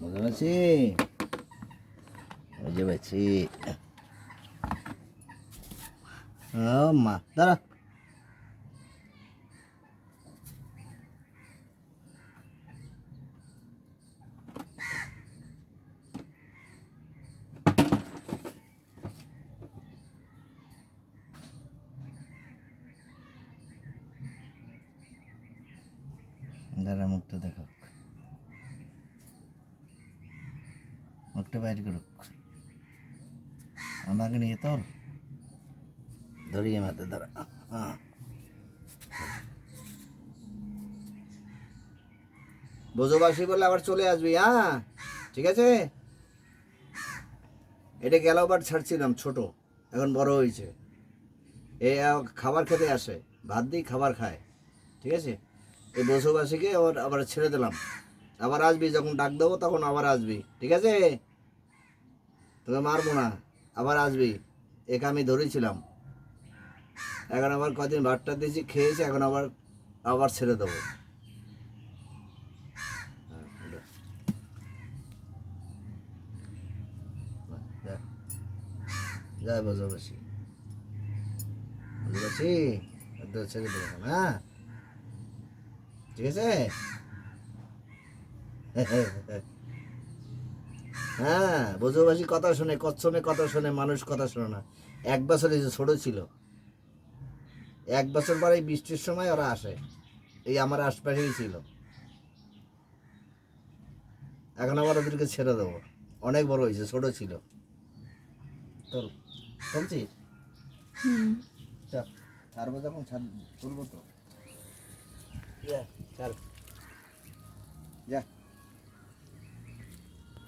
বুঝতে পারছি, বুঝতে পারছি। ও মা দাঁড়া, দাঁড়া, মুখটা দেখো, মুখটা বাইর করুক। আমাকে নিয়ে তোর ধরিয়ে মাথা দাঁড়া। হ্যাঁ, বোঝোবাসি বলে আবার চলে আসবি। হ্যাঁ ঠিক আছে। এটা গেলবার ছাড়ছিলাম ছোট, এখন বড় হয়েছে। এ খাবার খেতে আসে, ভাত দিই খাবার খায়, ঠিক আছে। এই বসবাসীকে আবার আবার ছেড়ে দিলাম। আবার আসবি, যখন ডাক দেবো তখন আবার আসবি, ঠিক আছে। তোকে মারবো না, আবার আসবি। একে আমি ধরেছিলাম, এখন আবার কদিন ভাতটা দিয়েছি, খেয়েছি, এখন আবার আবার ছেড়ে দেবো। যাই বসবাসী, বসবাসী ছেড়ে দেবো। হ্যাঁ ঠিক আছে। হ্যাঁ, বজুবাসী কথা শোনে, কচ্ছমে কথা শোনে, মানুষ কথা শোনে না। 1 বছর এই যে ছোট ছিল, 1 বছর পরে বৃষ্টির সময় ওরা আসে, এই আমার আশপাশেই ছিল। এখন আবার ওদেরকে ছেড়ে দেবো, অনেক বড় হয়েছে, ছোট ছিল। তোর শুনছিস? ছাড়বো যখন তুলবো তো, যা, ছাড়, যা।